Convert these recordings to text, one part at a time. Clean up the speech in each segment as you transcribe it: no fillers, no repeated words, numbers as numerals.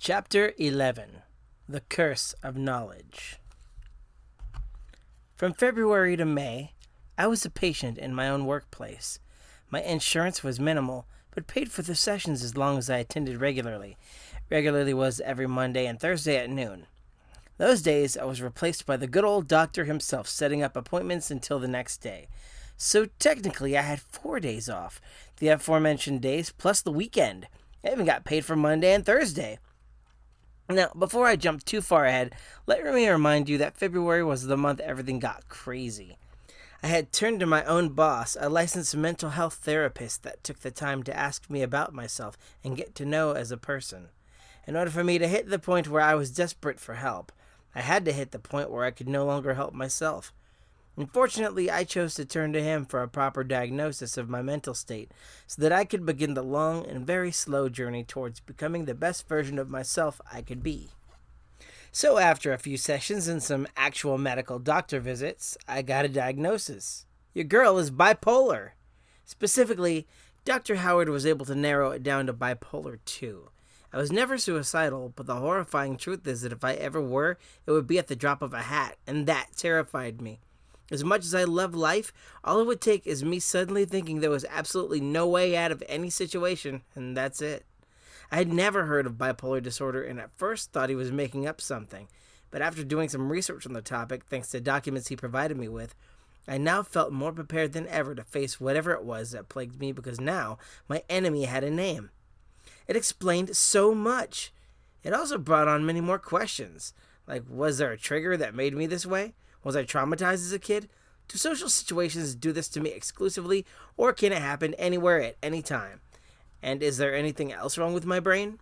Chapter 11. The Curse of Knowledge. From February to May, I was a patient in my own workplace. My insurance was minimal, but paid for the sessions as long as I attended regularly. Regularly was every Monday and Thursday at noon. Those days, I was replaced by the good old doctor himself, setting up appointments until the next day. So technically, I had 4 days off, the aforementioned days plus the weekend. I even got paid for Monday and Thursday. Now, before I jump too far ahead, let me remind you that February was the month everything got crazy. I had turned to my own boss, a licensed mental health therapist that took the time to ask me about myself and get to know as a person. In order for me to hit the point where I was desperate for help, I had to hit the point where I could no longer help myself. Unfortunately, I chose to turn to him for a proper diagnosis of my mental state so that I could begin the long and very slow journey towards becoming the best version of myself I could be. So after a few sessions and some actual medical doctor visits, I got a diagnosis. Your girl is bipolar. Specifically, Dr. Howard was able to narrow it down to bipolar 2. I was never suicidal, but the horrifying truth is that if I ever were, it would be at the drop of a hat, and that terrified me. As much as I love life, all it would take is me suddenly thinking there was absolutely no way out of any situation, and that's it. I had never heard of bipolar disorder and at first thought he was making up something, but after doing some research on the topic, thanks to documents he provided me with, I now felt more prepared than ever to face whatever it was that plagued me because now my enemy had a name. It explained so much. It also brought on many more questions, like was there a trigger that made me this way? Was I traumatized as a kid? Do social situations do this to me exclusively, or can it happen anywhere at any time? And is there anything else wrong with my brain?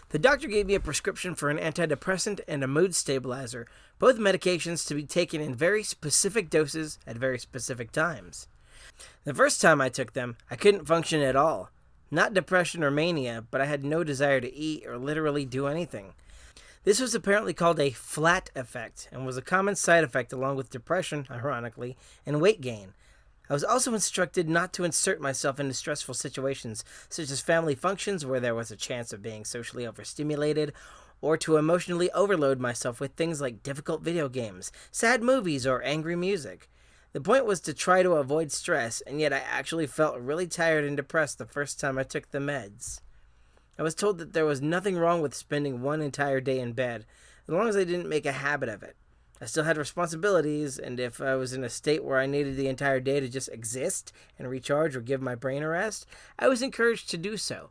The doctor gave me a prescription for an antidepressant and a mood stabilizer, both medications to be taken in very specific doses at very specific times. The first time I took them, I couldn't function at all. Not depression or mania, but I had no desire to eat or literally do anything. This was apparently called a flat effect and was a common side effect along with depression, ironically, and weight gain. I was also instructed not to insert myself into stressful situations, such as family functions where there was a chance of being socially overstimulated, or to emotionally overload myself with things like difficult video games, sad movies, or angry music. The point was to try to avoid stress, and yet I actually felt really tired and depressed the first time I took the meds. I was told that there was nothing wrong with spending one entire day in bed, as long as I didn't make a habit of it. I still had responsibilities, and if I was in a state where I needed the entire day to just exist and recharge or give my brain a rest, I was encouraged to do so.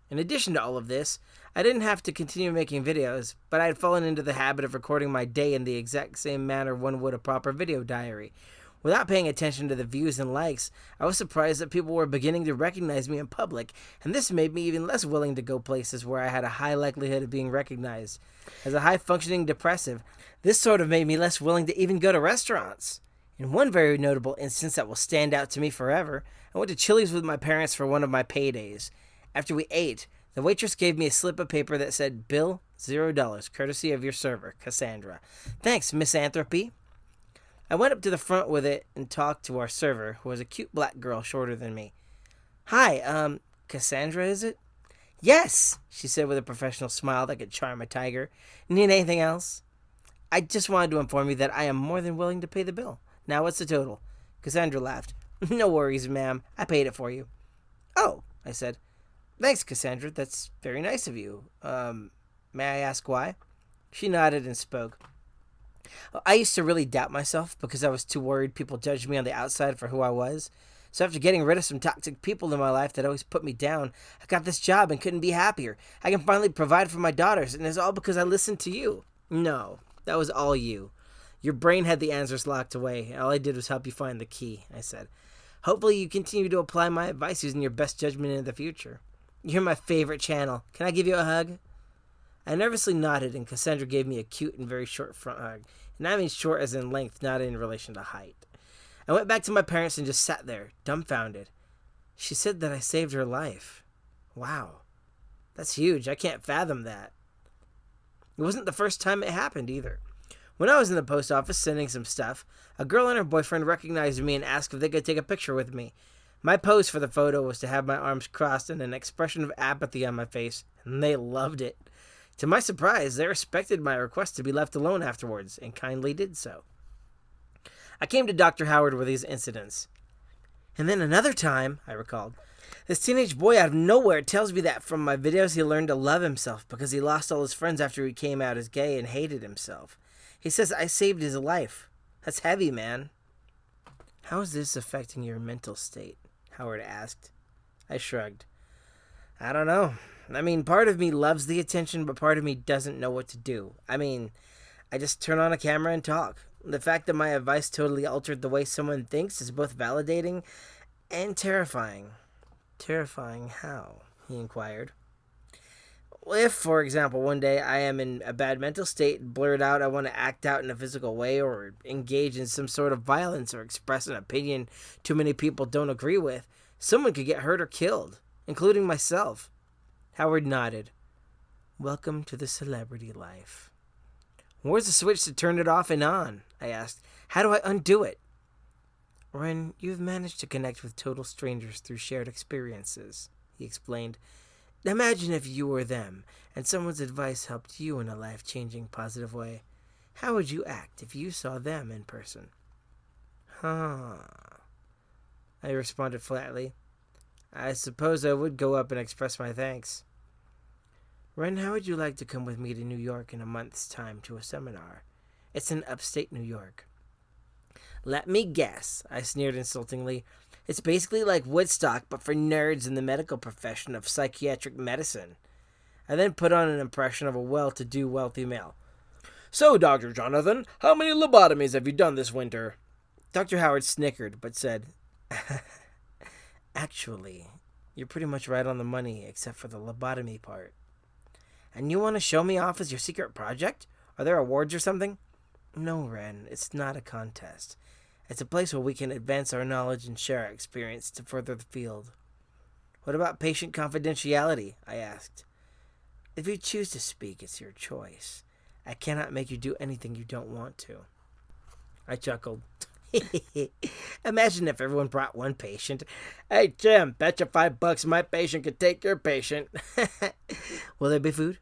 In addition to all of this, I didn't have to continue making videos, but I had fallen into the habit of recording my day in the exact same manner one would a proper video diary. Without paying attention to the views and likes, I was surprised that people were beginning to recognize me in public, and this made me even less willing to go places where I had a high likelihood of being recognized. As a high-functioning depressive, this sort of made me less willing to even go to restaurants. In one very notable instance that will stand out to me forever, I went to Chili's with my parents for one of my paydays. After we ate, the waitress gave me a slip of paper that said, "Bill, $0, courtesy of your server, Cassandra." "Thanks, Misanthropy." I went up to the front with it and talked to our server, who was a cute black girl shorter than me. "Hi, Cassandra, is it?" "Yes," she said with a professional smile that could charm a tiger. "Need anything else?" "I just wanted to inform you that I am more than willing to pay the bill. Now what's the total?" Cassandra laughed. "No worries, ma'am. I paid it for you." "Oh," I said. "Thanks, Cassandra. That's very nice of you. May I ask why?" She nodded and spoke. "I used to really doubt myself because I was too worried people judged me on the outside for who I was. So after getting rid of some toxic people in my life that always put me down, I got this job and couldn't be happier. I can finally provide for my daughters, and it's all because I listened to you." "No, that was all you. Your brain had the answers locked away. All I did was help you find the key," I said. "Hopefully you continue to apply my advice using your best judgment in the future. You're my favorite channel. Can I give you a hug?" I nervously nodded, and Cassandra gave me a cute and very short front hug. And I mean short as in length, not in relation to height. I went back to my parents and just sat there, dumbfounded. She said that I saved her life. Wow. That's huge. I can't fathom that. It wasn't the first time it happened either. When I was in the post office sending some stuff, a girl and her boyfriend recognized me and asked if they could take a picture with me. My pose for the photo was to have my arms crossed and an expression of apathy on my face, and they loved it. To my surprise, they respected my request to be left alone afterwards, and kindly did so. I came to Dr. Howard with these incidents. And then another time, I recalled, this teenage boy out of nowhere tells me that from my videos he learned to love himself because he lost all his friends after he came out as gay and hated himself. He says I saved his life. That's heavy, man. How is this affecting your mental state? Howard asked. I shrugged. I don't know. I mean, part of me loves the attention, but part of me doesn't know what to do. I just turn on a camera and talk. The fact that my advice totally altered the way someone thinks is both validating and terrifying. Terrifying how? He inquired. If, for example, one day I am in a bad mental state and blurt out I want to act out in a physical way or engage in some sort of violence or express an opinion too many people don't agree with, someone could get hurt or killed, including myself. Howard nodded. Welcome to the celebrity life. Where's the switch to turn it off and on? I asked. How do I undo it? Ren, you've managed to connect with total strangers through shared experiences, he explained. Imagine if you were them, and someone's advice helped you in a life-changing positive way. How would you act if you saw them in person? I responded flatly. I suppose I would go up and express my thanks. Ren, how would you like to come with me to New York in a month's time to a seminar? It's in upstate New York. Let me guess, I sneered insultingly. It's basically like Woodstock, but for nerds in the medical profession of psychiatric medicine. I then put on an impression of a well-to-do wealthy male. So, Dr. Jonathan, how many lobotomies have you done this winter? Dr. Howard snickered, but said, Actually, you're pretty much right on the money, except for the lobotomy part. And you want to show me off as your secret project? Are there awards or something? No, Ren, it's not a contest. It's a place where we can advance our knowledge and share our experience to further the field. What about patient confidentiality? I asked. If you choose to speak, it's your choice. I cannot make you do anything you don't want to. I chuckled. Imagine if everyone brought one patient. Hey, Jim, bet you $5 my patient could take your patient. Will there be food?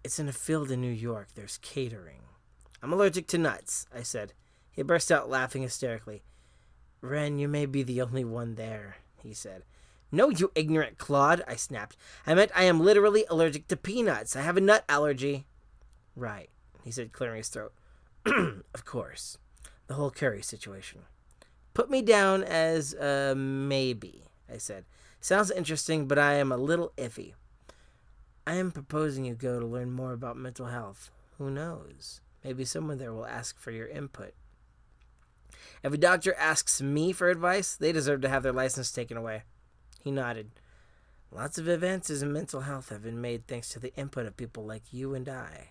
It's in a field in New York. There's catering. I'm allergic to nuts, I said. He burst out laughing hysterically. Ren, you may be the only one there, he said. No, you ignorant clod, I snapped. I meant I am literally allergic to peanuts. I have a nut allergy. Right, he said, clearing his throat. Of course. The whole curry situation. Put me down as a maybe, I said. Sounds interesting, but I am a little iffy. I am proposing you go to learn more about mental health. Who knows? Maybe someone there will ask for your input. If a doctor asks me for advice, they deserve to have their license taken away. He nodded. Lots of advances in mental health have been made thanks to the input of people like you and I.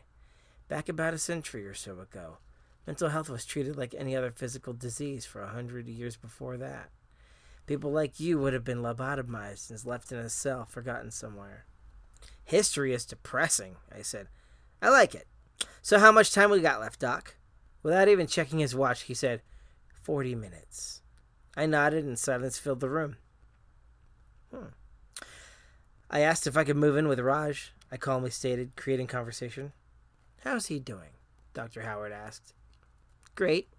Back about a century or so ago, mental health was treated like any other physical disease for 100 years before that. People like you would have been lobotomized and left in a cell, forgotten somewhere. History is depressing, I said. I like it. So how much time we got left, Doc? Without even checking his watch, he said, 40 minutes. I nodded and silence filled the room. I asked if I could move in with Raj, I calmly stated, creating conversation. How's he doing? Dr. Howard asked. Great.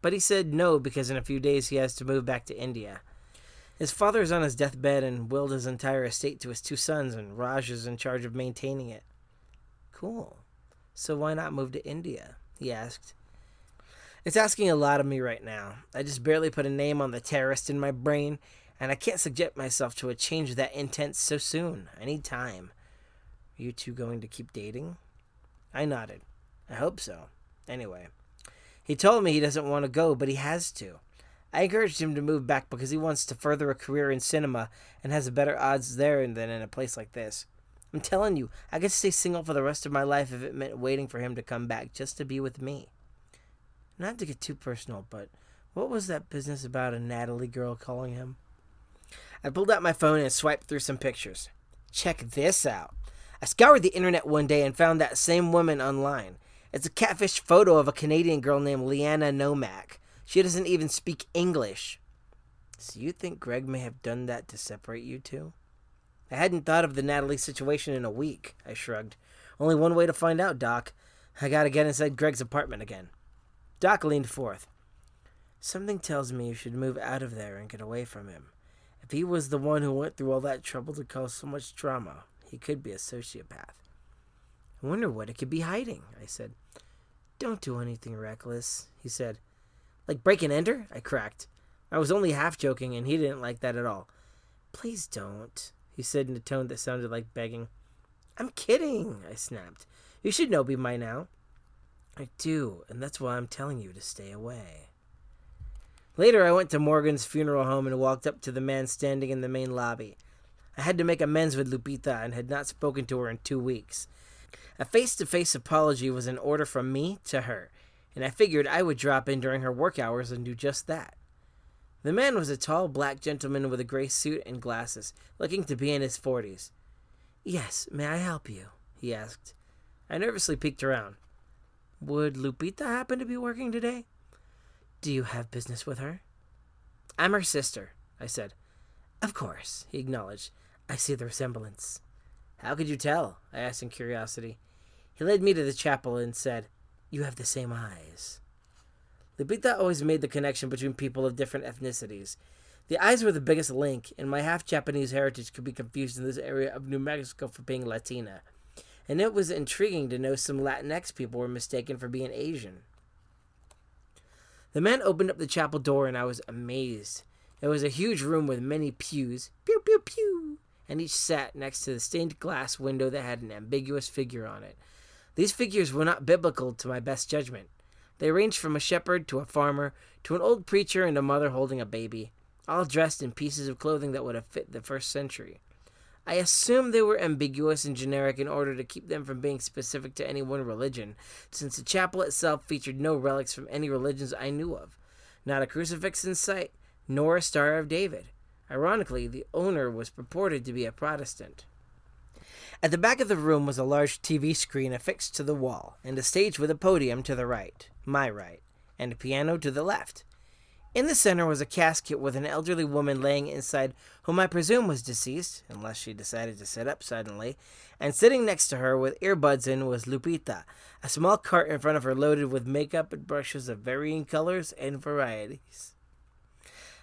But he said no because in a few days he has to move back to India. His father is on his deathbed and willed his entire estate to his 2 sons, and Raj is in charge of maintaining it. Cool. So why not move to India? He asked. It's asking a lot of me right now. I just barely put a name on the terrorist in my brain, and I can't subject myself to a change that intense so soon. I need time. Are you two going to keep dating? I nodded. I hope so. Anyway, he told me he doesn't want to go, but he has to. I encouraged him to move back because he wants to further a career in cinema and has better odds there than in a place like this. I'm telling you, I could stay single for the rest of my life if it meant waiting for him to come back just to be with me. Not to get too personal, but what was that business about a Natalie girl calling him? I pulled out my phone and swiped through some pictures. Check this out. I scoured the internet one day and found that same woman online. It's a catfish photo of a Canadian girl named Leanna Nomak. She doesn't even speak English. So you think Greg may have done that to separate you two? I hadn't thought of the Natalie situation in a week, I shrugged. Only one way to find out, Doc. I gotta get inside Greg's apartment again. Doc leaned forth. Something tells me you should move out of there and get away from him. If he was the one who went through all that trouble to cause so much drama, he could be a sociopath. I wonder what it could be hiding, I said. Don't do anything reckless, he said. Like break and enter? I cracked. I was only half joking, and he didn't like that at all. Please don't, he said in a tone that sounded like begging. I'm kidding, I snapped. You should know me by now. I do, and that's why I'm telling you to stay away. Later, I went to Morgan's funeral home and walked up to the man standing in the main lobby. I had to make amends with Lupita and had not spoken to her in 2 weeks. A face-to-face apology was an order from me to her, and I figured I would drop in during her work hours and do just that. The man was a tall black gentleman with a gray suit and glasses, looking to be in his 40s. Yes, may I help you? He asked. I nervously peeked around. Would Lupita happen to be working today? Do you have business with her? I'm her sister, I said. Of course, he acknowledged. I see the resemblance. How could you tell? I asked in curiosity. He led me to the chapel and said, You have the same eyes. Lupita always made the connection between people of different ethnicities. The eyes were the biggest link, and my half-Japanese heritage could be confused in this area of New Mexico for being Latina. And it was intriguing to know some Latinx people were mistaken for being Asian. The man opened up the chapel door, and I was amazed. It was a huge room with many pews, pew, pew, pew, and each sat next to the stained glass window that had an ambiguous figure on it. These figures were not biblical to my best judgment. They ranged from a shepherd to a farmer to an old preacher and a mother holding a baby, all dressed in pieces of clothing that would have fit the first century. I assumed they were ambiguous and generic in order to keep them from being specific to any one religion, since the chapel itself featured no relics from any religions I knew of, not a crucifix in sight, nor a Star of David. Ironically, the owner was purported to be a Protestant. At the back of the room was a large TV screen affixed to the wall, and a stage with a podium to the right, my right, and a piano to the left. In the center was a casket with an elderly woman laying inside, whom I presume was deceased, unless she decided to sit up suddenly, and sitting next to her with earbuds in was Lupita, a small cart in front of her loaded with makeup and brushes of varying colors and varieties.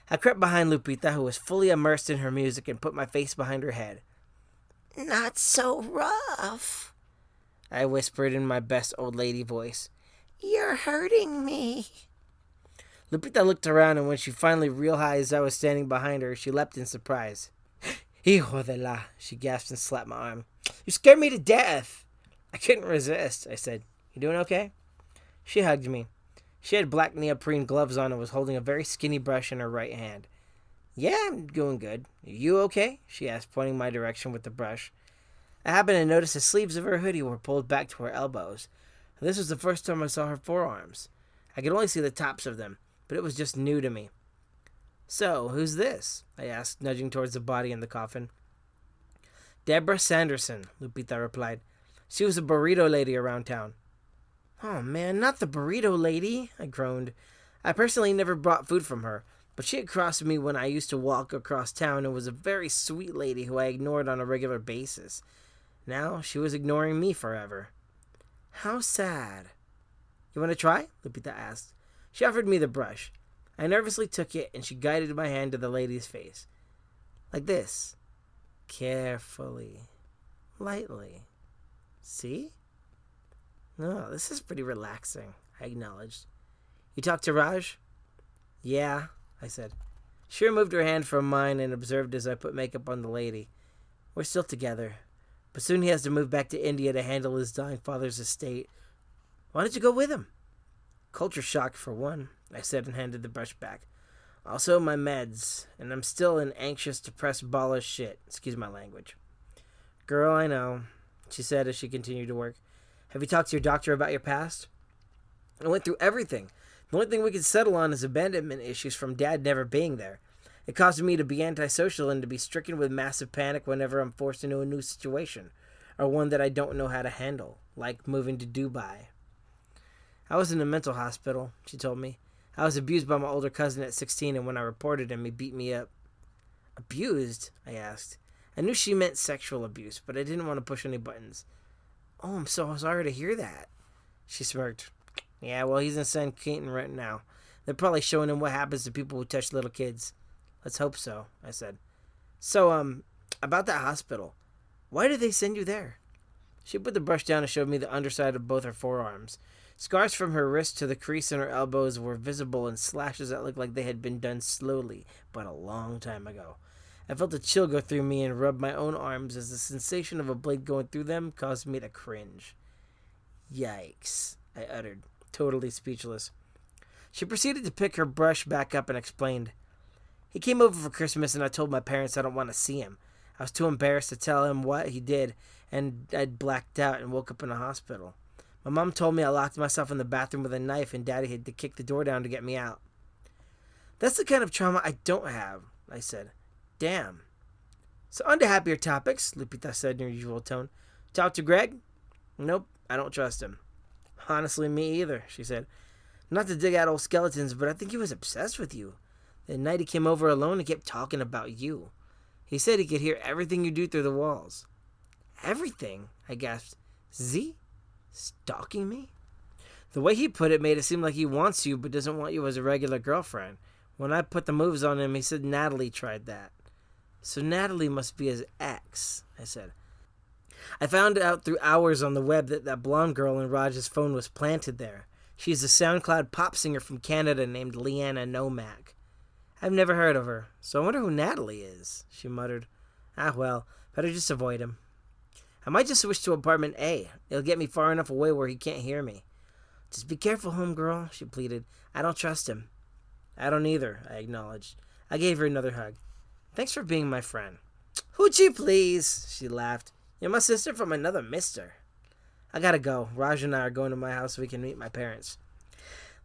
I crept behind Lupita, who was fully immersed in her music, and put my face behind her head. Not so rough, I whispered in my best old lady voice. You're hurting me. Lupita looked around, and when she finally realized I was standing behind her, she leapt in surprise. Hijo de la, she gasped and slapped my arm. You scared me to death. I couldn't resist, I said. You doing okay? She hugged me. She had black neoprene gloves on and was holding a very skinny brush in her right hand. Yeah, I'm doing good. Are you okay? She asked, pointing my direction with the brush. I happened to notice the sleeves of her hoodie were pulled back to her elbows. This was the first time I saw her forearms. I could only see the tops of them, but it was just new to me. So, who's this? I asked, nudging towards the body in the coffin. Deborah Sanderson, Lupita replied. She was a burrito lady around town. Oh man, not the burrito lady, I groaned. I personally never bought food from her, but she had crossed me when I used to walk across town and was a very sweet lady who I ignored on a regular basis. Now she was ignoring me forever. How sad. You want to try? Lupita asked. She offered me the brush. I nervously took it, and she guided my hand to the lady's face. Like this. Carefully. Lightly. See? Oh, this is pretty relaxing, I acknowledged. You talked to Raj? Yeah, I said. She removed her hand from mine and observed as I put makeup on the lady. We're still together, but soon he has to move back to India to handle his dying father's estate. Why don't you go with him? Culture shock, for one, I said and handed the brush back. Also my meds, and I'm still an anxious, depressed ball of shit. Excuse my language. Girl, I know, she said as she continued to work. Have you talked to your doctor about your past? I went through everything. The only thing we could settle on is abandonment issues from Dad never being there. It caused me to be antisocial and to be stricken with massive panic whenever I'm forced into a new situation, or one that I don't know how to handle, like moving to Dubai. I was in a mental hospital, she told me. I was abused by my older cousin at 16, and when I reported him, he beat me up. Abused? I asked. I knew she meant sexual abuse, but I didn't want to push any buttons. Oh, I'm so sorry to hear that. She smirked. Yeah, well, he's in San Quentin right now. They're probably showing him what happens to people who touch little kids. Let's hope so, I said. So, about that hospital. Why did they send you there? She put the brush down and showed me the underside of both her forearms. Scars from her wrist to the crease in her elbows were visible in slashes that looked like they had been done slowly, but a long time ago. I felt a chill go through me and rubbed my own arms as the sensation of a blade going through them caused me to cringe. Yikes, I uttered, totally speechless. She proceeded to pick her brush back up and explained. He came over for Christmas and I told my parents I don't want to see him. I was too embarrassed to tell him what he did, and I'd blacked out and woke up in a hospital. My mom told me I locked myself in the bathroom with a knife and Daddy had to kick the door down to get me out. That's the kind of trauma I don't have, I said. Damn. So on to happier topics, Lupita said in her usual tone. Talk to Greg? Nope, I don't trust him. Honestly, me either, she said. Not to dig out old skeletons, but I think he was obsessed with you. The night he came over alone and kept talking about you. He said he could hear everything you do through the walls. Everything? I gasped. Z? Stalking me? The way he put it made it seem like he wants you but doesn't want you as a regular girlfriend. When I put the moves on him, he said Natalie tried that. So Natalie must be his ex, I said. I found out through hours on the web that blonde girl in Raj's phone was planted there. She's a SoundCloud pop singer from Canada named Leanna Nomack. I've never heard of her, so I wonder who Natalie is, she muttered. Ah, well, better just avoid him. I might just switch to apartment A. It'll get me far enough away where he can't hear me. Just be careful, homegirl, she pleaded. I don't trust him. I don't either, I acknowledged. I gave her another hug. Thanks for being my friend. Hoochie, please, she laughed. You're my sister from another mister. I gotta go. Raj and I are going to my house so we can meet my parents.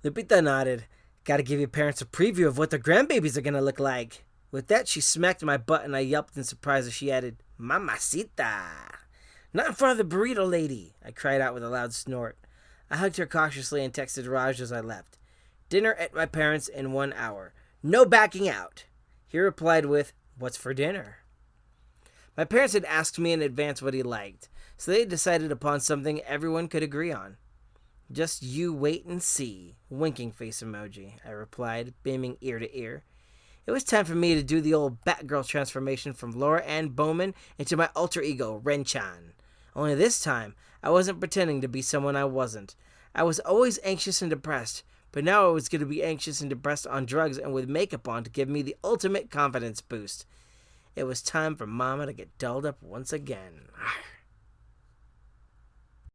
Lupita nodded. Gotta give your parents a preview of what their grandbabies are gonna look like. With that, she smacked my butt and I yelped in surprise as she added, Mamacita. Not in front of the burrito lady, I cried out with a loud snort. I hugged her cautiously and texted Raj as I left. Dinner at my parents' in 1 hour. No backing out. He replied with, What's for dinner? My parents had asked me in advance what he liked, so they had decided upon something everyone could agree on. Just you wait and see, winking face emoji, I replied, beaming ear to ear. It was time for me to do the old Batgirl transformation from Laura Ann Bowman into my alter ego, Ren-chan. Only this time, I wasn't pretending to be someone I wasn't. I was always anxious and depressed, but now I was going to be anxious and depressed on drugs and with makeup on to give me the ultimate confidence boost. It was time for Mama to get dolled up once again.